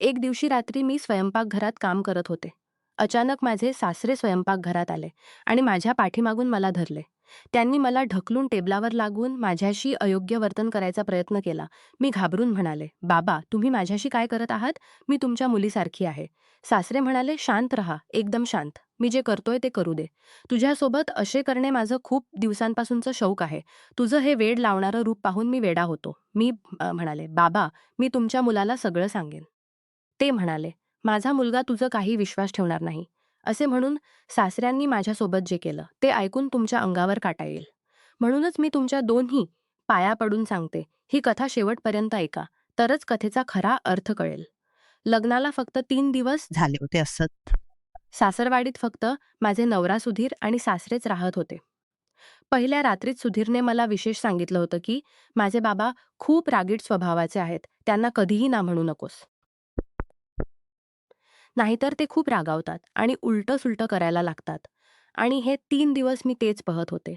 एक दिवशी रात्री मी स्वयंपाकघरात काम करत होते. अचानक माझे सासरे स्वयंपाकघरात आले आणि माझ्या पाठीमागून मला धरले. त्यांनी मला ढकलून टेबलावर लागून माझ्याशी अयोग्य वर्तन करायचा प्रयत्न केला. मी घाबरून म्हणाले, "बाबा, तुम्ही माझ्याशी काय करत आहात? मी तुमच्या मुलीसारखी आहे." सासरे म्हणाले, "शांत रहा, एकदम शांत. मी जे करतोय ते करू दे. तुझ्यासोबत असे करणे माझं खूप दिवसांपासूनचं शौक आहे. तुझं हे वेड लावणारं रूप पाहून मी वेडा होतो." मी म्हणाले, "बाबा, मी तुमच्या मुलाला सगळं सांगेन." ते म्हणाले, "माझा मुलगा तुझं काही विश्वास ठेवणार नाही." असे म्हणून सासऱ्यांनी माझ्यासोबत जे केलं, ते ऐकून तुमच्या अंगावर काटा येईल. म्हणूनच मी तुमच्या दोन्ही पाया पडून सांगते, ही कथा शेवटपर्यंत ऐका, तरच कथेचा खरा अर्थ कळेल. लग्नाला फक्त 3 दिवस झाले होते असत. सासरवाडीत फक्त माझे नवरा सुधीर आणि सासरेच राहत होते. पहिल्या रात्रीत सुधीरने मला विशेष सांगितलं होतं, की माझे बाबा खूप रागीट स्वभावाचे आहेत. त्यांना कधीही ना म्हणू नकोस. नाहीतर ते खूप रागावतात आणि उलटं-सुलटं करायला लागतात. आणि हे 3 दिवस मी तेच पाहत होते.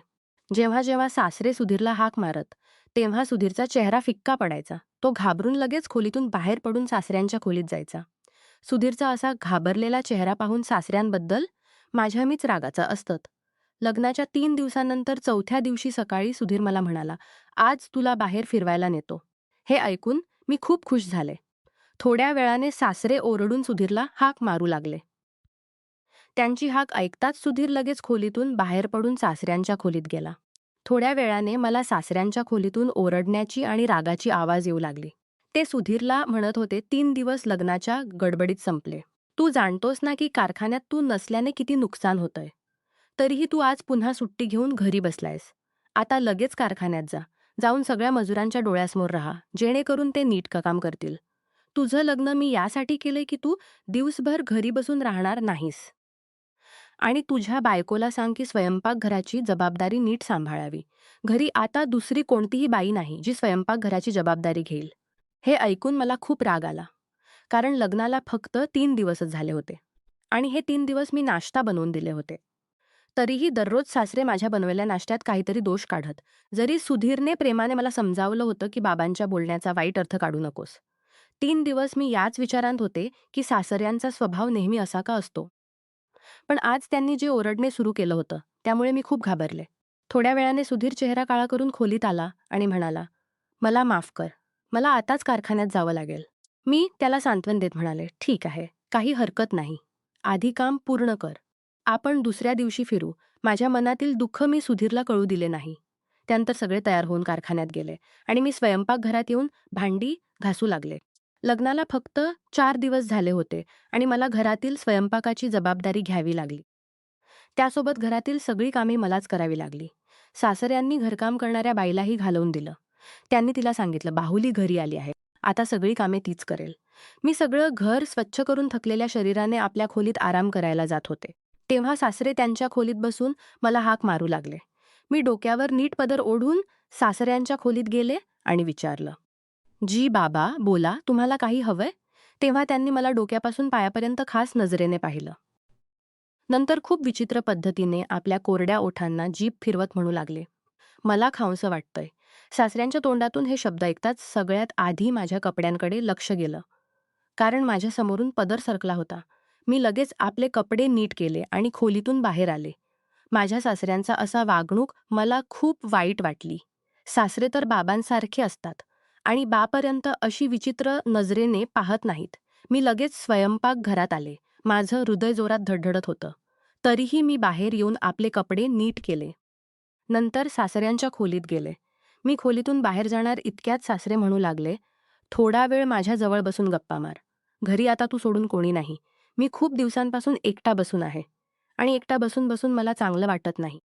जेव्हा-जेव्हा सासरे सुधीरला हाक मारत, तेव्हा सुधीरचा चेहरा फिक्का पडायचा. तो घाबरून लगेच खोलीतून बाहेर पडून सासऱ्यांच्या खोलीत जायचा. सुधीरचा असा घाबरलेला चेहरा पाहून सासऱ्यांबद्दल माझ्या मीच रागाचा असतं. लग्नाच्या 3 दिवसानंतर 4थ्या दिवशी सकाळी सुधीर मला म्हणाला, "आज तुला बाहेर फिरवायला नेतो." हे ऐकून मी खूप खुश झाले. थोड्या वेळाने सासरे ओरडून सुधीरला हाक मारू लागले. त्यांची हाक ऐकताच सुधीर लगेच खोलीतून बाहेर पडून सासऱ्यांच्या खोलीत गेला. थोड्या वेळाने मला सासऱ्यांच्या खोलीतून ओरडण्याची आणि रागाची आवाज येऊ लागली. ते सुधीरला म्हणत होते, "3 दिवस लग्नाच्या गडबडीत संपले. तू जाणतोस ना की कारखान्यात तू नसल्याने किती नुकसान होतंय. तरीही तू आज पुन्हा सुट्टी घेऊन घरी बसलायस. आता लगेच कारखान्यात जा. जाऊन सगळ्या मजुरांच्या डोळ्यासमोर राहा, जेणेकरून ते नीट काम करतील. तुझं लग्न मी यासाठी केलंय की तू दिवसभर घरी बसून राहणार नाहीस. आणि तुझ्या बायकोला सांग की स्वयंपाकघराची जबाबदारी नीट सांभाळावी. घरी आता दुसरी कोणतीही बाई नाही जी स्वयंपाकघराची जबाबदारी घेईल." हे ऐकून मला खूप राग आला. कारण लग्नाला फक्त 3 दिवसच झाले होते. आणि हे 3 दिवस मी नाश्ता बनवून दिले होते. तरीही दररोज सासरे माझ्या बनवलेल्या नाश्त्यात काहीतरी दोष काढत. जरी सुधीरने प्रेमाने मला समजावलं होतं की बाबांच्या बोलण्याचा वाईट अर्थ काढू नकोस. 3 दिवस मी याच विचारात होते की सासऱ्यांचा स्वभाव नेहमी असा का असतो. पण आज त्यांनी जे ओरडणे सुरू केलं होतं, त्यामुळे मी खूप घाबरले. थोड्या वेळाने सुधीर चेहरा काळा करून खोलीत आला आणि म्हणाला, "मला माफ कर. मला आताच कारखान्यात जावं लागेल." मी त्याला सांत्वन देत म्हणाले, "ठीक आहे, काही हरकत नाही. आधी काम पूर्ण कर. आपण दुसऱ्या दिवशी फिरू." माझ्या मनातील दुःख मी सुधीरला कळू दिले नाही. त्यानंतर सगळे तयार होऊन कारखान्यात गेले आणि मी स्वयंपाकघरात येऊन भांडी घासू लागले. लग्नाला फक्त 4 दिवस झाले होते आणि मला घरातील स्वयंपाकाची जबाबदारी घ्यावी लागली. त्यासोबत घरातील सगळी कामे मलाच करावी लागली. सासऱ्यांनी घरकाम करणाऱ्या बाईलाही घालवून दिलं. त्यांनी तिला सांगितलं, "बाहुली घरी आली आहे. आता सगळी कामे तीच करेल." मी सगळं घर स्वच्छ करून थकलेल्या शरीराने आपल्या खोलीत आराम करायला जात होते. तेव्हा सासरे त्यांच्या खोलीत बसून मला हाक मारू लागले. मी डोक्यावर नीट पदर ओढून सासऱ्यांच्या खोलीत गेले आणि विचारलं, "जी बाबा, बोला, तुम्हाला काही हवंय?" तेव्हा त्यांनी मला डोक्यापासून पायापर्यंत खास नजरेने पाहिलं. नंतर खूप विचित्र पद्धतीने आपल्या कोरड्या ओठांना जीभ फिरवत म्हणू लागले, "मला खावंसं वाटतंय." सासऱ्यांच्या तोंडातून हे शब्द ऐकताच सगळ्यात आधी माझ्या कपड्यांकडे लक्ष गेलं. कारण माझ्या समोरून पदर सरकला होता. मी लगेच आपले कपडे नीट केले आणि खोलीतून बाहेर आले. माझ्या सासऱ्यांचा असा वागणूक मला खूप वाईट वाटली. सासरे तर बाबांसारखे असतात आणि बापर्यंत अशी विचित्र नजरेने पाहत नाहीत. मी लगेच स्वयंपाकघरात आले. माझं हृदय जोरात धडधडत होतं. तरीही मी बाहेर येऊन आपले कपडे नीट केले. नंतर सासऱ्यांच्या खोलीत गेले. मी खोलीतून बाहेर जाणार इतक्यात सासरे म्हणू लागले, "थोडा वेळ माझ्या जवळ बसून गप्पा मार. घरी आता तू सोडून कोणी नाही. मी खूप दिवसांपासून एकटा बसून आहे आणि एकटा बसून बसून मला चांगलं वाटत नाही."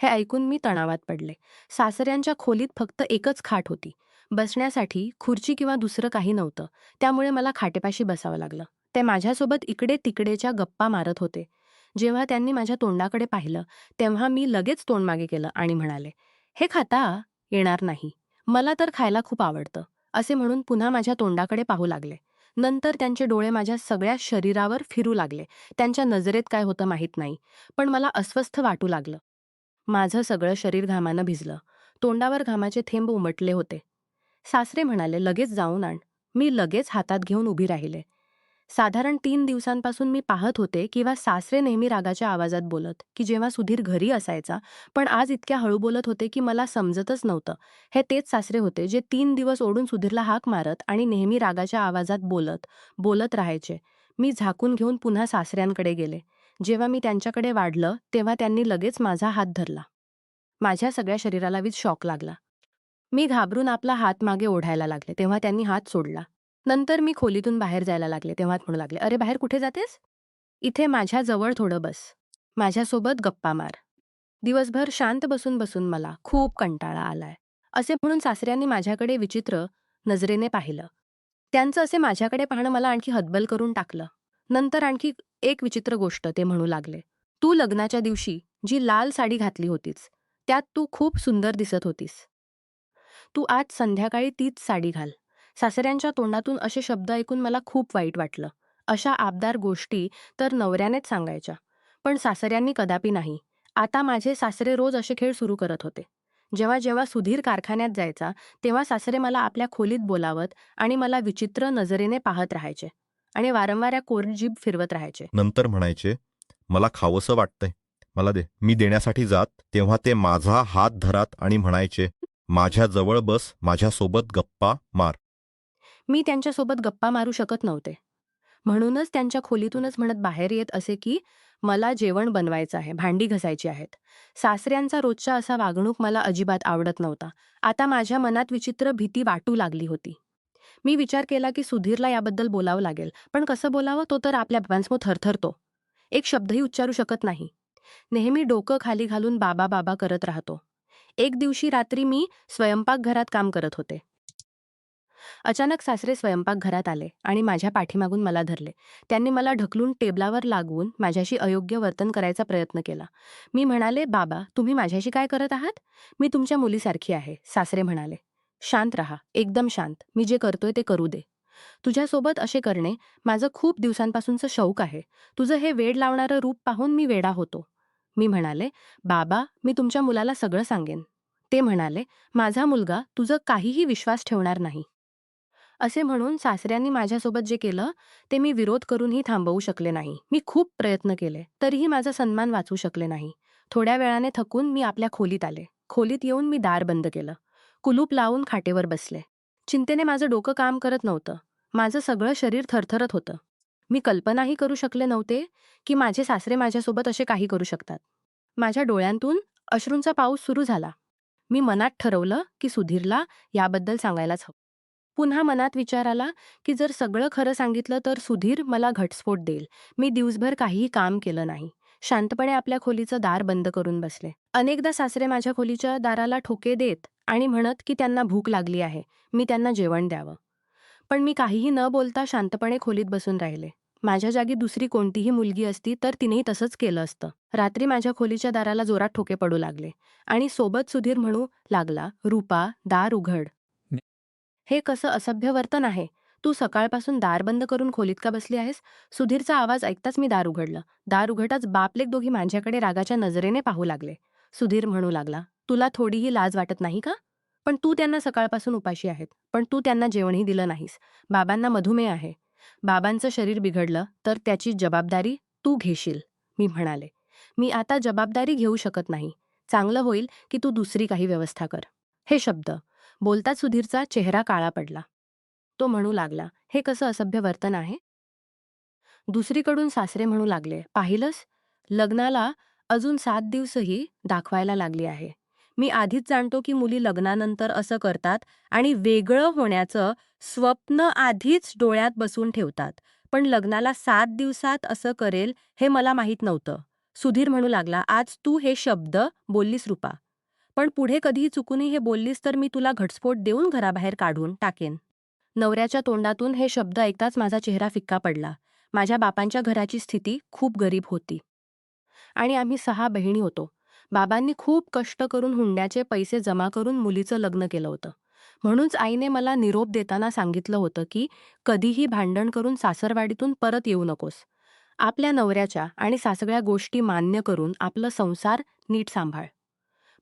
हे ऐकून मी तणावात पडले. सासऱ्यांच्या खोलीत फक्त एकच खाट होती. बसण्यासाठी खुर्ची किंवा दुसरं काही नव्हतं. त्यामुळे मला खाटेपाशी बसावं लागलं. ते माझ्यासोबत इकडे-तिकडेच्या गप्पा मारत होते. जेव्हा त्यांनी माझ्या तोंडाकडे पाहिलं, तेव्हा मी लगेच तोंड मागे केलं आणि म्हणाले, "हे खाता येणार नाही. मला तर खायला खूप आवडतं." असे म्हणून पुन्हा माझ्या तोंडाकडे पाहू लागले. नंतर त्यांचे डोळे माझ्या सगळ्या शरीरावर फिरू लागले. त्यांच्या नजरेत काय होतं माहीत नाही, पण मला अस्वस्थ वाटू लागलं. माझं सगळं शरीर घामानं भिजलं. तोंडावर घामाचे थेंब उमटले होते. सासरे म्हणाले, "लगेच जाऊन आण." मी लगेच हातात घेऊन उभी राहिले. साधारण 3 दिवसांपासून मी पाहत होते किंवा सासरे नेहमी रागाच्या आवाजात बोलत, की जेव्हा सुधीर घरी असायचा, पण आज इतक्या हळू बोलत होते की मला समजतच नव्हतं. हे तेच सासरे होते जे 3 दिवस ओढून सुधीरला हाक मारत आणि नेहमी रागाच्या आवाजात बोलत राहायचे. मी झाकून घेऊन पुन्हा सासऱ्यांकडे गेले. जेव्हा मी त्यांच्याकडे वाढलं, तेव्हा त्यांनी लगेच माझा हात धरला. माझ्या सगळ्या शरीराला वीज शॉक लागला. मी घाबरून आपला हात मागे ओढायला लागले, तेव्हा त्यांनी हात सोडला. नंतर मी खोलीतून बाहेर जायला लागले, तेव्हा म्हणू लागले, "अरे, बाहेर कुठे जातेस? इथे माझ्याजवळ थोडं बस. माझ्यासोबत गप्पा मार. दिवसभर शांत बसून बसून मला खूप कंटाळा आलाय." असे म्हणून सासऱ्यांनी माझ्याकडे विचित्र नजरेने पाहिलं. त्यांचं असे माझ्याकडे पाहणं मला आणखी हतबल करून टाकलं. नंतर आणखी एक विचित्र गोष्ट ते म्हणू लागले, "तू लग्नाच्या दिवशी जी लाल साडी घातली होतीस, त्यात तू खूप सुंदर दिसत होतीस. तू आज संध्याकाळी तीच साडी घाल." सासऱ्यांच्या तोंडातून असे शब्द ऐकून मला खूप वाईट वाटलं. अशा आबदार गोष्टी तर नवऱ्यानेच सांगायच्या, पण सासऱ्यांनी कदापि नाही. आता माझे सासरे रोज असे खेळ सुरू करत होते. जेव्हा जेव्हा सुधीर कारखान्यात जायचा, तेव्हा सासरे मला आपल्या खोलीत बोलावत आणि मला विचित्र नजरेने पाहत राहायचे आणि वारंवार या कोरडी जीभ फिरवत राहायचे. नंतर म्हणायचे, "मला खावंसं वाटतंय, मला दे." मी देण्यासाठी जात, तेव्हा ते माझा हात धरात आणि म्हणायचे, "माझ्याजवळ बस, माझ्यासोबत गप्पा मार." मी त्यांच्यासोबत गप्पा मारू शकत नव्हते. म्हणूनच त्यांच्या खोलीतूनच म्हणत बाहेर येत असे की मला जेवण बनवायचं आहे, भांडी घासायची आहेत. सासऱ्यांचा रोजचा असा वागणूक मला अजिबात आवडत नव्हता. आता माझ्या मनात विचित्र भीती वाटू लागली होती. मी विचार केला की सुधीरला याबद्दल बोलावं लागेल, पण कसं बोलावं, तो तर आपल्या बाबांसमोर थरथरतो. एक शब्दही उच्चारू शकत नाही. नेहमी डोकं खाली घालून बाबा बाबा करत राहतो. एक दिवशी रात्री मी स्वयंपाकघरात काम करत होते. अचानक सासरे स्वयंपाकघरात आले आणि माझ्या पाठीमागून मला धरले. त्यांनी मला ढकलून टेबलावर लागवून माझ्याशी अयोग्य वर्तन करायचा प्रयत्न केला. मी म्हणाले, "बाबा, तुम्ही माझ्याशी काय करत आहात? मी तुमच्या मुलीसारखी आहे." सासरे म्हणाले, "शांत राहा, एकदम शांत. मी जे करतोय ते करू दे. तुझ्यासोबत असे करणे माझं खूप दिवसांपासूनचं शौक आहे. तुझं हे वेड लावणारं रूप पाहून मी वेडा होतो." मी म्हणाले, "बाबा, मी तुमच्या मुलाला सगळं सांगेन." ते म्हणाले, "माझा मुलगा तुझं काहीही विश्वास ठेवणार नाही." असे म्हणून सासऱ्यांनी माझ्यासोबत जे केलं ते मी विरोध करूनही थांबवू शकले नाही. मी खूप प्रयत्न केले, तरीही माझा सन्मान वाचवू शकले नाही. थोड्या वेळाने थकून मी आपल्या खोलीत आले. खोलीत येऊन मी दार बंद केलं. कुलूप लावून खाटेवर बसले. चिंतेने माझं डोकं काम करत नव्हतं. माझं सगळं शरीर थरथरत होतं. मी कल्पनाही करू शकले नव्हते की माझे सासरे माझ्यासोबत असे काही करू शकतात. माझ्या डोळ्यांतून अश्रूंचा पाऊस सुरू झाला. मी मनात ठरवलं की सुधीरला याबद्दल सांगायलाच हवं. पुन्हा मनात विचार आला की जर सगळं खरं सांगितलं तर सुधीर मला घटस्फोट देईल. मी दिवसभर काहीही काम केलं नाही. शांतपणे आपल्या खोलीचं दार बंद करून बसले. अनेकदा सासरे माझ्या खोलीच्या दाराला ठोके देत आणि म्हणत की त्यांना भूक लागली आहे, मी त्यांना जेवण द्यावं. पण मी काहीही न बोलता शांतपणे खोलीत बसून राहिले. माझ्या जागी दुसरी कोणतीही मुलगी असती तर तिनेही तसंच केलं असतं. रात्री माझ्या खोलीच्या दाराला जोरात ठोके पडू लागले आणि सोबत सुधीर म्हणू लागला, "रूपा, दार उघड." हे कसं असभ्य वर्तन आहे? तू सकाळपासून दार बंद करून खोलीत का बसली आहेस? सुधीरचा आवाज ऐकताच मी दार उघडलं. दार उघडताच बापलेक दोघी माझ्याकडे रागाच्या नजरेने पाहू लागले. सुधीर म्हणू लागला, "तुला थोडीही लाज वाटत नाही का? पण तू त्यांना सकाळपासून उपाशी आहेत. पण तू त्यांना जेवणही दिलं नाहीस. बाबांना मधुमेह आहे. बाबांचं शरीर बिघडलं तर त्याची जबाबदारी तू घेशील." मी म्हणाले, "मी आता जबाबदारी घेऊ शकत नाही. चांगलं होईल की तू दुसरी काही व्यवस्था कर." हे शब्द बोलताच सुधीरचा चेहरा काळा पडला. तो म्हणू लागला, "हे कसं असभ्य वर्तन आहे?" दुसरीकडून सासरे म्हणू लागले, "पाहिलंस? लग्नाला अजून 7 दिवसही दाखवायला लागली आहे. मी आधीच जाणतो की मुली लग्नानंतर असं करतात आणि वेगळं होण्याचं स्वप्न आधीच डोळ्यात बसवून ठेवतात. पण लग्नाला 7 दिवसात असं करेल हे मला माहीत नव्हतं." सुधीर म्हणू लागला, "आज तू हे शब्द बोललीस रूपा. पण पुढे कधीही चुकूनही हे बोललीस तर मी तुला घटस्फोट देऊन घराबाहेर काढून टाकेन." नवऱ्याच्या तोंडातून हे शब्द ऐकताच माझा चेहरा फिक्का पडला. माझ्या बापांच्या घराची स्थिती खूप गरीब होती आणि आम्ही 6 बहिणी होतो. बाबांनी खूप कष्ट करून हुंड्याचे पैसे जमा करून मुलीचं लग्न केलं होतं. म्हणूनच आईने मला निरोप देताना सांगितलं होतं की कधीही भांडण करून सासरवाडीतून परत येऊ नकोस. आपल्या नवऱ्याच्या आणि सगळ्या गोष्टी मान्य करून आपलं संसार नीट सांभाळ.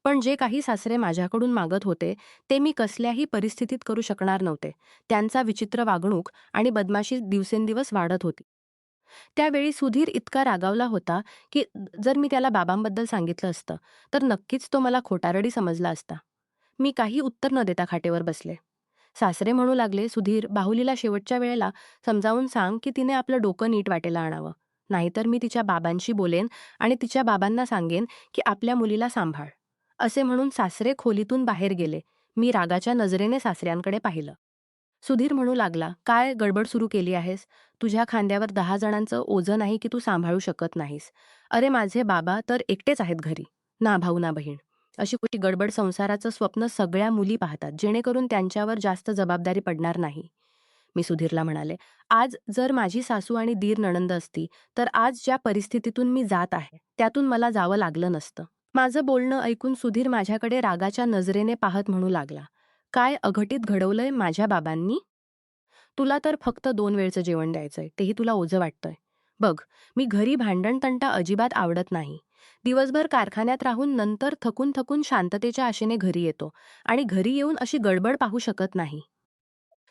पण जे काही सासरे माझ्याकडून मागत होते ते मी कसल्याही परिस्थितीत करू शकणार नव्हते. त्यांचा विचित्र वागणूक आणि बदमाशी दिवसेंदिवस वाढत होती. त्यावेळी सुधीर इतका रागावला होता की जर मी त्याला बाबांबद्दल सांगितलं असतं तर नक्कीच तो मला खोटारडी समजला असता. मी काही उत्तर न देता खाटेवर बसले. सासरे म्हणू लागले, "सुधीर, बाहुलीला शेवटच्या वेळेला समजावून सांग की तिने आपलं डोकं नीट वाटेला आणावं. नाहीतर मी तिच्या बाबांशी बोलेन आणि तिच्या बाबांना सांगेन की आपल्या मुलीला सांभाळ." असे म्हणून सासरे खोलीतून बाहेर गेले. मी रागाच्या नजरेने सासऱ्यांकडे पाहिलं. सुधीर म्हणू लागला, "काय गडबड सुरू केली आहेस? तुझ्या खांद्यावर 10 जणांचं ओझं नाही की तू सांभाळू शकत नाहीस. अरे माझे बाबा तर एकटेच आहेत घरी. ना भाऊ ना बहीण. अशी कुठली गडबड संसाराचं स्वप्न सगळ्या मुली पाहतात, जेणेकरून त्यांच्यावर जास्त जबाबदारी पडणार नाही." मी सुधीरला म्हणाले, "आज जर माझी सासू आणि दीर नणंद असती, तर आज ज्या परिस्थितीतून मी जात आहे, त्यातून मला जावं लागलं नसतं." माझं बोलणं ऐकून सुधीर माझ्याकडे रागाच्या नजरेने पाहत म्हणू लागला, "काय अघटित घडवलंय माझ्या बाबांनी? तुला तर फक्त 2 वेळचं जेवण द्यायचंय, तेही तुला ओझं वाटतंय. बघ, मी घरी भांडण-तंटा अजिबात आवडत नाही. दिवसभर कारखान्यात राहून नंतर थकून शांततेच्या आशेने घरी येतो आणि घरी येऊन अशी गडबड पाहू शकत नाही.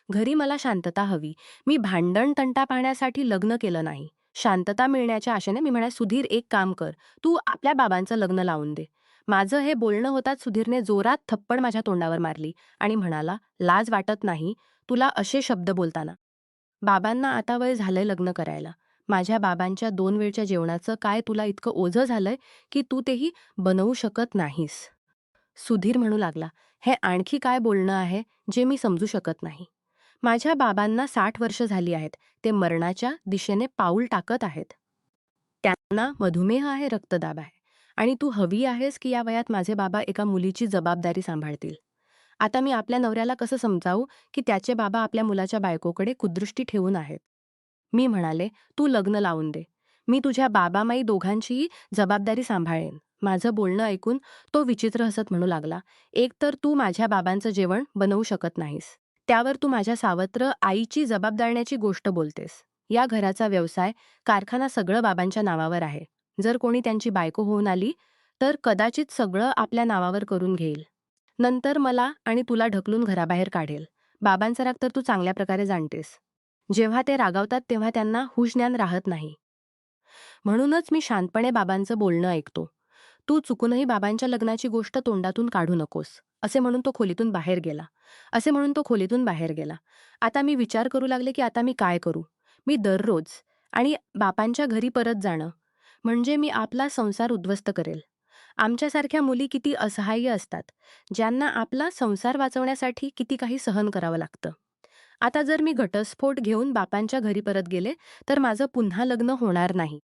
घरी मला शांतता हवी. मी भांडण-तंटा पाहण्यासाठी लग्न केलं नाही. शांतता मिळण्याच्या आशेने." मी म्हणाले, "सुधीर, एक काम कर. तू आपल्या बाबांचं लग्न लावून दे." माझं हे बोलणं होताच सुधीरने जोरात थप्पड माझ्या तोंडावर मारली आणि म्हणाला, "लाज वाटत नाही तुला असे शब्द बोलताना? बाबांना आता वय झालंय लग्न करायला. माझ्या बाबांच्या 2 वेळच्या जेवणाचं काय तुला इतकं ओझं झालंय की तू तेही बनवू शकत नाहीस?" सुधीर म्हणू लागला, "हे आणखी काय बोलणं आहे जे मी समजू शकत नाही. माझ्या बाबांना 60 वर्ष झाली आहेत. ते मरणाच्या दिशेने पाऊल टाकत आहेत. त्यांना मधुमेह आहे, रक्तदाब आहे. आणि तू हवी आहेस की या वयात माझे बाबा एका मुलीची जबाबदारी सांभाळतील. आता मी आपल्या नवऱ्याला कसं समजावू की त्याचे बाबा आपल्या मुलाच्या बायकोकडे कुदृष्टी ठेवून आहेत?" मी म्हणाले, "तू लग्न लावून दे. मी तुझ्या बाबा-माई दोघांचीही जबाबदारी सांभाळेन." माझं बोलणं ऐकून तो विचित्र हसत म्हणू लागला, "एक तर तू माझ्या बाबांचं जेवण बनवू शकत नाहीस. त्यावर तू माझ्या सावत्र आईची जबाबदारण्याची गोष्ट बोलतेस. या घराचा व्यवसाय, कारखाना सगळं बाबांच्या नावावर आहे. जर कोणी त्यांची बायको होऊन आली, तर कदाचित सगळं आपल्या नावावर करून घेईल. नंतर मला आणि तुला ढकलून घराबाहेर काढेल. बाबांचा राग तर तू चांगल्या प्रकारे जाणतेस. जेव्हा ते रागावतात तेव्हा त्यांना हुश-ज्ञान राहत नाही. म्हणूनच मी शांतपणे बाबांचं बोलणं ऐकतो. तू चुकूनही बाबांच्या लग्नाची गोष्ट तोंडातून काढू नकोस." असे म्हणून तो खोलीतून बाहेर गेला. आता मी विचार करू लागले की आता मी काय करू? मी दररोज आणि बापांच्या घरी परत जाणं म्हणजे मी आपला संसार उद्ध्वस्त करेल. आमच्यासारख्या मुली किती असहाय्य असतात, ज्यांना आपला संसार वाचवण्यासाठी किती काही सहन करावं लागतं. आता जर मी घटस्फोट घेऊन बापांच्या घरी परत गेले, तर माझं पुन्हा लग्न होणार नाही.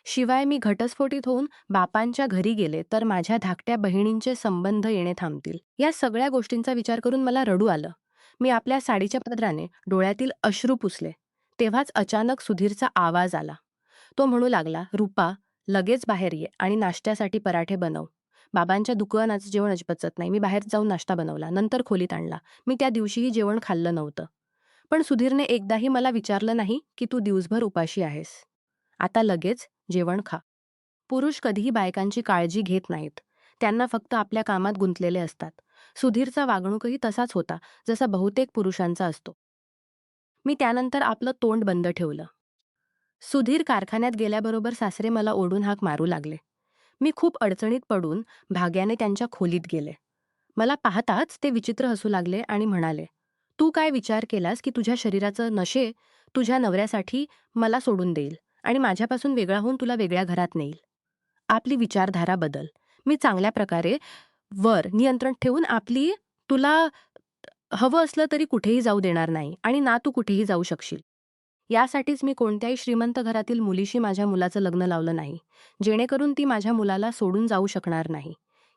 शिवाय मी घटस्फोटित होऊन बापांच्या घरी गेले तर माझ्या धाकट्या बहिणींचे संबंध येणे थांबतील. या सगळ्या गोष्टींचा विचार करून मला रडू आलं. मी आपल्या साडीच्या पदराने डोळ्यातील अश्रू पुसले. तेव्हाच अचानक सुधीरचा आवाज आला. तो म्हणू लागला, "रुपा, लगेच बाहेर ये आणि नाश्त्यासाठी पराठे बनव." बाबांच्या दुकानाचं जेवण पचत नाही. मी बाहेर जाऊन नाश्ता बनवला. नंतर खोलीत आणला. मी त्या दिवशीही जेवण खाल्लं नव्हतं. पण सुधीरने एकदाही मला विचारलं नाही की तू दिवसभर उपाशी आहेस. आता लगेच जेवण खा. पुरुष कधीही बायकांची काळजी घेत नाहीत. त्यांना फक्त आपल्या कामात गुंतलेले असतात. सुधीरचा वागणूकही तसाच होता, जसा बहुतेक पुरुषांचा असतो. मी त्यानंतर आपलं तोंड बंद ठेवलं. सुधीर कारखान्यात गेल्याबरोबर सासरे मला ओढून हाक मारू लागले. मी खूप अडचणीत पडून भाग्याने त्यांच्या खोलीत गेले. मला पाहताच ते विचित्र हसू लागले आणि म्हणाले, "तू काय विचार केलास की तुझ्या शरीराचं नशे तुझ्या नवऱ्यासाठी मला सोडून देईल आणि माझ्यापासून वेगळा होऊन तुला वेगळ्या घरात नेईल? आपली विचारधारा बदल. मी चांगल्या प्रकारे वर नियंत्रण ठेवून तुला हवं असलं तरी कुठेही जाऊ देणार नाही आणि ना तू कुठेही जाऊ शकशील. यासाठीच मी कोणत्याही श्रीमंत घरातील मुलीशी माझ्या मुलाचं लग्न लावलं नाही, जेणेकरून ती माझ्या मुलाला सोडून जाऊ शकणार नाही.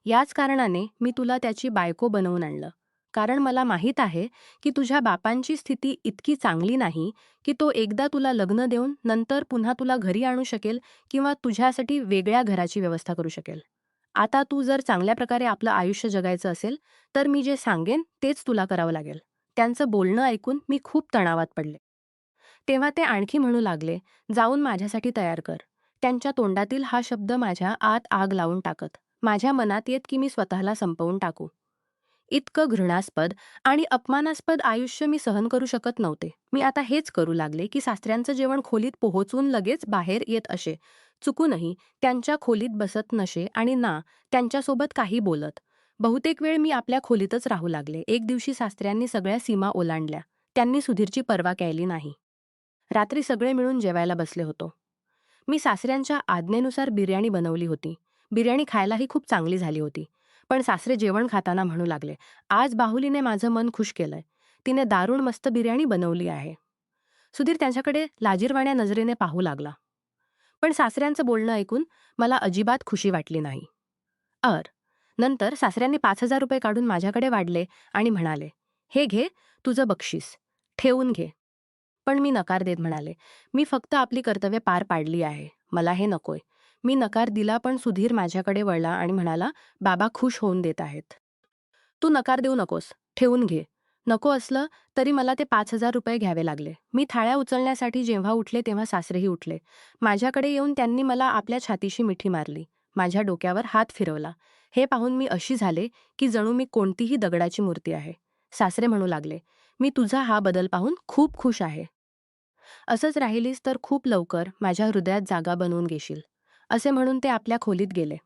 याच कारणाने मी तुला त्याची बायको बनवून आणलं. कारण मला माहीत आहे की तुझ्या बापांची स्थिती इतकी चांगली नाही की तो एकदा तुला लग्न देऊन नंतर पुन्हा तुला घरी आणू शकेल किंवा तुझ्यासाठी वेगळ्या घराची व्यवस्था करू शकेल. आता तू जर चांगल्या प्रकारे आपलं आयुष्य जगायचं असेल, तर मी जे सांगेन तेच तुला करावं लागेल." त्यांचं बोलणं ऐकून मी खूप तणावात पडले. तेव्हा ते आणखी म्हणू लागले, "जाऊन माझ्यासाठी तयार कर." त्यांच्या तोंडातील हा शब्द माझ्या आत आग लावून टाकत. माझ्या मनात येत की मी स्वतःला संपवून टाकू. इतकं घृणास्पद आणि अपमानास्पद आयुष्य मी सहन करू शकत नव्हते. मी आता हेच करू लागले की सासऱ्यांचं जेवण खोलीत पोहोचून लगेच बाहेर येत असे. चुकूनही त्यांच्या खोलीत बसत नसे आणि ना त्यांच्यासोबत काही बोलत. बहुतेक वेळ मी आपल्या खोलीतच राहू लागले. एक दिवशी सासऱ्यांनी सगळ्या सीमा ओलांडल्या. त्यांनी सुधीरची पर्वा केली नाही. रात्री सगळे मिळून जेवायला बसले होतो. मी सासऱ्यांच्या आज्ञेनुसार बिर्याणी बनवली होती. बिर्याणी खायलाही खूप चांगली झाली होती. पण सासरे जेवण खाताना म्हणू लागले, "आज बाहुलीने माझं मन खुश केलंय. तिने दारुण मस्त बिर्याणी बनवली आहे." सुधीर त्यांच्याकडे लाजिरवाण्या नजरेने पाहू लागला. पण सासऱ्यांचं बोलणं ऐकून मला अजिबात खुशी वाटली नाही. अर नंतर सासऱ्यांनी ₹5,000 काढून माझ्याकडे वाढले आणि म्हणाले, "हे घे तुझं बक्षीस. ठेवून घे." पण मी नकार देत म्हणाले, "मी फक्त आपली कर्तव्ये पार पाडली आहे. मला हे नकोय." मी नकार दिला पण सुधीर माझ्याकडे वळला आणि म्हणाला, "बाबा खुश होऊन देत आहेत. तू नकार देऊ नकोस. ठेवून घे." नको असलं तरी मला ते ₹5,000 घ्यावे लागले. मी थाळ्या उचलण्यासाठी जेव्हा उठले तेव्हा सासरेही उठले. माझ्याकडे येऊन त्यांनी मला आपल्या छातीशी मिठी मारली. माझ्या डोक्यावर हात फिरवला. हे पाहून मी अशी झाले की जणू मी कोणतीही दगडाची मूर्ती आहे. सासरे म्हणू लागले, "मी तुझा हा बदल पाहून खूप खुश आहे. असंच राहिलीस तर खूप लवकर माझ्या हृदयात जागा बनवून घेशील." असे म्हणून ते आपल्या खोलीत गेले.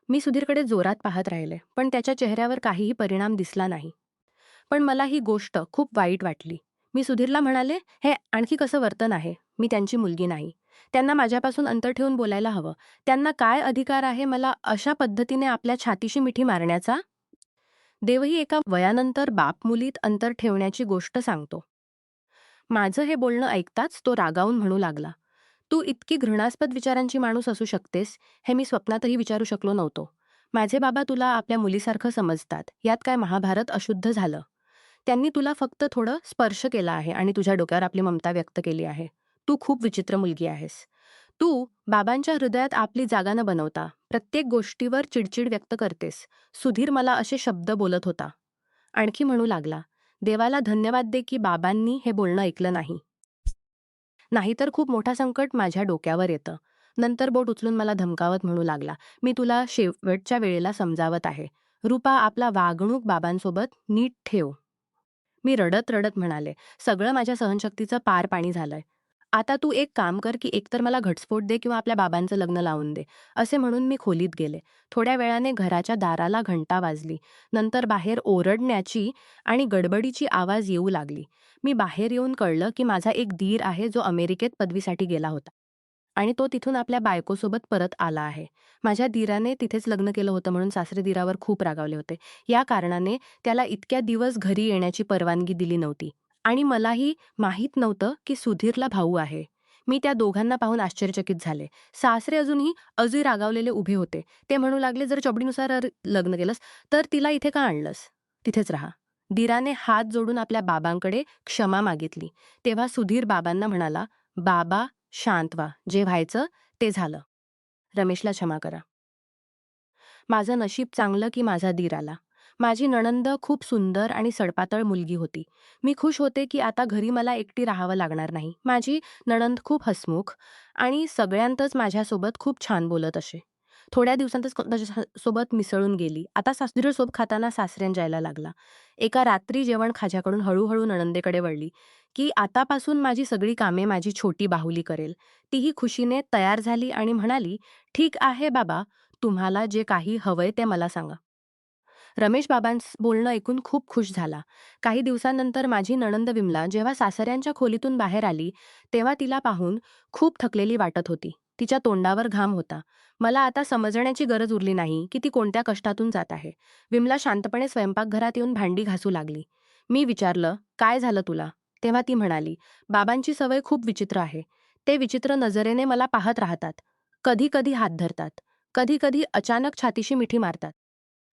मी सुधीरकडे जोरात पाहत राहिले, पण त्याच्या चेहऱ्यावर काहीही परिणाम दिसला नाही. पण मला ही गोष्ट खूप वाईट वाटली. मी सुधीरला म्हणाले, "हे आणखी कसं वर्तन आहे? मी त्यांची मुलगी नाही. त्यांना माझ्यापासून अंतर ठेवून बोलायला हवं. त्यांना काय अधिकार आहे मला अशा पद्धतीने आपल्या छातीशी मिठी मारण्याचा?" देवही एका वयानंतर बाप-मुलीत अंतर ठेवण्याची गोष्ट सांगतो. माझं हे बोलणं ऐकताच तो रागावून म्हणू लागला, "तू इतकी घृणास्पद विचारांची माणूस असू शकतेस, हे मी स्वप्नातही विचारू शकलो नव्हतो. माझे बाबा तुला आपल्या मुलीसारखं समजतात. यात काय महाभारत अशुद्ध झालं? त्यांनी तुला फक्त थोडं स्पर्श केला आहे आणि तुझ्या डोक्यावर आपली ममता व्यक्त केली आहे. तू खूप विचित्र मुलगी आहेस. तू बाबांच्या हृदयात आपली जागा न बनवता प्रत्येक गोष्टीवर चिडचिड व्यक्त करतेस." सुधीर मला असे शब्द बोलत होता. आणखी म्हणू लागला, "देवाला धन्यवाद दे की बाबांनी हे बोलणं ऐकलं नाही. नाहीतर खूप मोठा संकट माझ्या डोक्यावर येतं." नंतर बोट उचलून मला धमकावत म्हणू लागला, "मी तुला शेवटच्या वेळेला समजावत आहे. रूपा, आपला वागणूक बाबांसोबत नीट ठेव." मी रडत रडत म्हणाले, "सगळं माझ्या सहनशक्तीचं पार पाणी झालंय. आता तू एक काम कर की एकतर मला घटस्फोट दे किंवा आपल्या बाबांचं लग्न लावून दे." असे म्हणून मी खोलीत गेले. थोड्या वेळाने घराच्या दाराला घंटा वाजली. नंतर बाहेर ओरडण्याची आणि गडबडीची आवाज येऊ लागली. मी बाहेर येऊन कळलं की माझा एक दीर आहे जो अमेरिकेत पदवीसाठी गेला होता आणि तो तिथून आपल्या बायकोसोबत परत आला आहे. माझ्या दीराने तिथेच लग्न केलं होतं म्हणून सासरे दीरावर खूप रागावले होते. या कारणाने त्याला इतक्या दिवस घरी येण्याची परवानगी दिली नव्हती आणि मलाही माहीत नव्हतं की सुधीरला भाऊ आहे. मी त्या दोघांना पाहून आश्चर्यचकित झाले. सासरे अजूनही अजून रागावलेले उभे होते. ते म्हणू लागले, "जर चपडीनुसार लग्न केलंस तर तिला इथे का आणलंस? तिथेच राहा." दीराने हात जोडून आपल्या बाबांकडे क्षमा मागितली. तेव्हा सुधीर बाबांना म्हणाला, "बाबा शांत व्हा. जे व्हायचं ते झालं. रमेशला क्षमा करा." माझं नशीब चांगलं की माझा दीर आला. माझी नणंद खूप सुंदर आणि सडपातळ मुलगी होती. मी खुश होते की आता घरी मला एकटी राहावं लागणार नाही. माझी नणंद खूप हसमुख आणि सगळ्यांतच माझ्यासोबत खूप छान बोलत असे. थोड्या दिवसांतच सोबत मिसळून गेली. आता सासरीसोबत खाताना सासऱ्यान जायला लागला. एका रात्री जेवण खाज्याकडून हळूहळू नणंदेकडे वळली की आतापासून माझी सगळी कामे माझी छोटी बाहुली करेल. तीही खुशीने तयार झाली आणि म्हणाली, "ठीक आहे बाबा, तुम्हाला जे काही हवंय ते मला सांगा." रमेश बाबांचं बोलणं ऐकून खूप खुश झाला. काही दिवसांनंतर माझी नणंद विमला जेव्हा सासऱ्यांच्या खोलीतून बाहेर आली, तेव्हा तिला पाहून खूप थकलेली वाटत होती. तिच्या तोंडावर घाम होता. मला आता समजण्याची गरज उरली नाही की ती कोणत्या कष्टातून जात आहे. विमला शांतपणे स्वयंपाकघरात येऊन भांडी घासू लागली. मी विचारलं, "काय झालं तुला?" तेव्हा ती म्हणाली, "बाबांची सवय खूप विचित्र आहे. ते विचित्र नजरेने मला पाहत राहतात. कधी-कधी हात धरतात. कधी-कधी अचानक छातीशी मिठी मारतात.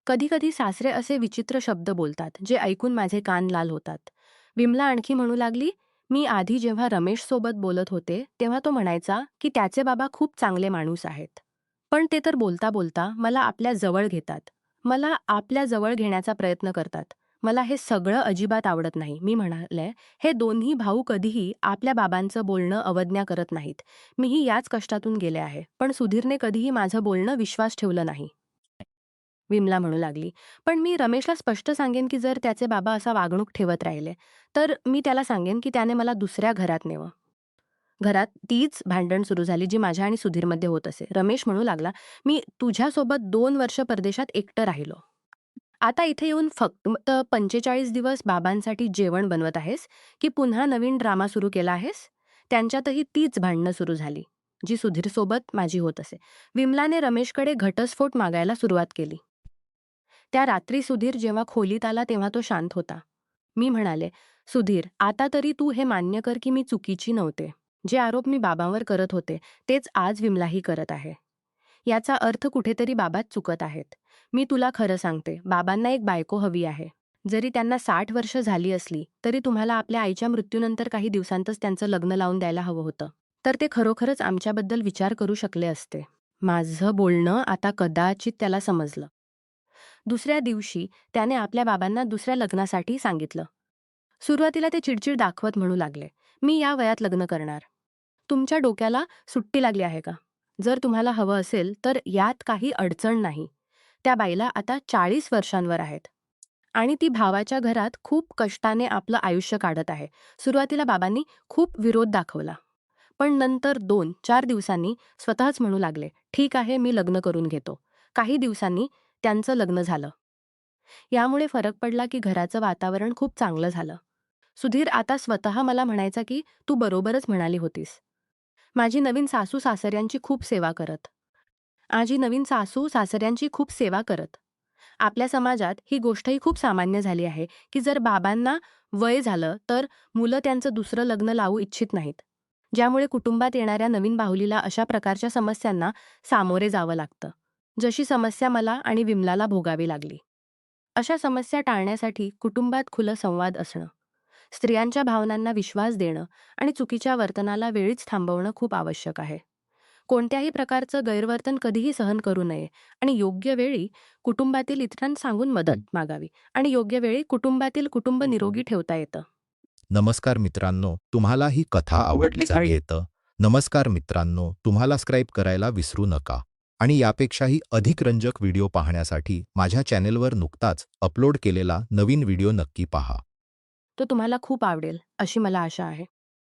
कधी-कधी सासरे असे विचित्र शब्द बोलतात, जे ऐकून माझे कान लाल होतात." विमला आणखी म्हणू लागली, "मी आधी जेव्हा रमेशसोबत बोलत होते, तेव्हा तो म्हणायचा की त्याचे बाबा खूप चांगले माणूस आहेत. पण ते तर बोलता-बोलता मला आपल्या जवळ घेतात. मला आपल्या जवळ घेण्याचा प्रयत्न करतात. मला हे सगळं अजिबात आवडत नाही." मी म्हणाले, "हे दोन्ही भाऊ कधीही आपल्या बाबांचं बोलणं अवज्ञा करत नाहीत. मीही याच कष्टातून गेले आहे." पण सुधीरने कधीही माझं बोलणं विश्वास ठेवलं नाही. विमला म्हणू लागली. पण मी रमेशला स्पष्ट सांगेन की जर त्याचे बाबा असा वागणूक ठेवत राहिले, तर मी त्याला सांगेन की त्याने मला दुसऱ्या घरात नेवं. घरात तीच भांडण सुरू झाली जी माझ्या आणि सुधीरमध्ये होत असे. रमेश म्हणू लागला, "मी तुझ्यासोबत 2 वर्ष परदेशात एकटं राहिलो. आता इथे येऊन फक्त 45 दिवस बाबांसाठी जेवण बनवत आहेस, की पुन्हा नवीन ड्रामा सुरू केला आहेस?" त्यांच्यातही तीच भांडणं सुरू झाली, जी सुधीरसोबत माझी होत असे. विमलाने रमेशकडे घटस्फोट मागायला सुरुवात केली. त्या रात्री सुधीर जेव्हा खोलीत आला तेव्हा तो शांत होता. मी म्हणाले, "सुधीर, आता तरी तू हे मान्य कर की मी चुकीची नव्हते. जे आरोप मी बाबांवर करत होते, तेच आज विमलाही करत आहे. याचा अर्थ कुठेतरी बाबाच चुकत आहेत. मी तुला खरं सांगते, बाबांना एक बायको हवी आहे. जरी त्यांना 60 वर्ष झाली असली, तरी तुम्हाला आपल्या आईच्या मृत्यूनंतर काही दिवसांतच त्यांचं लग्न लावून द्यायला हवं होतं. तर ते खरोखरच आमच्याबद्दल विचार करू शकले असते." माझं बोलणं आता कदाचित त्याला समजलं. दुसऱ्या दिवशी त्याने आपल्या बाबांना दुसऱ्या लग्नासाठी सांगितलं. सुरुवातीला ते चिडचिड दाखवत म्हणू लागले, "मी या वयात लग्न करणार. तुमच्या डोक्याला सुट्टी लागली आहे का? जर तुम्हाला हवं असेल तर यात काही अडचण नाही." त्या बाईला आता 40 वर्षांवर आहेत आणि ती भावाच्या घरात खूप कष्टाने आपलं आयुष्य काढत आहे. सुरुवातीला बाबांनी खूप विरोध दाखवला. पण नंतर 2-4 दिवसांनी स्वतःच म्हणू लागले, "ठीक आहे, मी लग्न करून घेतो." काही दिवसांनी त्यांचं लग्न झालं. यामुळे फरक पडला की घराचं वातावरण खूप चांगलं झालं. सुधीर आता स्वतः मला म्हणायचा की "तू बरोबरच म्हणाली होतीस." माझी नवीन सासू-सासऱ्यांची खूप सेवा करत. माझी नवीन सासू-सासऱ्यांची खूप सेवा करत. आपल्या समाजात ही गोष्टही खूप सामान्य झाली आहे की जर बाबांना वय झालं तर मुलं त्यांचं दुसरं लग्न लावू इच्छित नाहीत. ज्यामुळे कुटुंबात येणाऱ्या नवीन बाहुलीला अशा प्रकारच्या समस्यांना सामोरे जावं लागतं. जशी समस्या मला आणि विमलाला भोगावी लागली. अशा समस्या टाळण्यासाठी कुटुंबात खुलं संवाद असणं, स्त्रियांच्या भावनांना विश्वास देणं आणि चुकीच्या वर्तनाला वेळीच थांबवणं खूप आवश्यक आहे. कोणत्याही प्रकारचं गैरवर्तन कधीही सहन करू नये आणि योग्य वेळी कुटुंबातील इतरांना सांगून मदत मागावी आणि योग्य वेळी कुटुंब निरोगी ठेवता येतं. नमस्कार मित्रांनो, तुम्हाला ही कथा आवडली तर नमस्कार मित्रांनो, तुम्हाला सबस्क्राईब करायला विसरू नका. आणि यापेक्षाही अधिक रंजक व्हिडिओ पाहण्यासाठी माझ्या चॅनेलवर नुकताच अपलोड केलेला नवीन व्हिडिओ नक्की पहा. तो तुम्हाला खूप आवडेल अशी मला आशा आहे.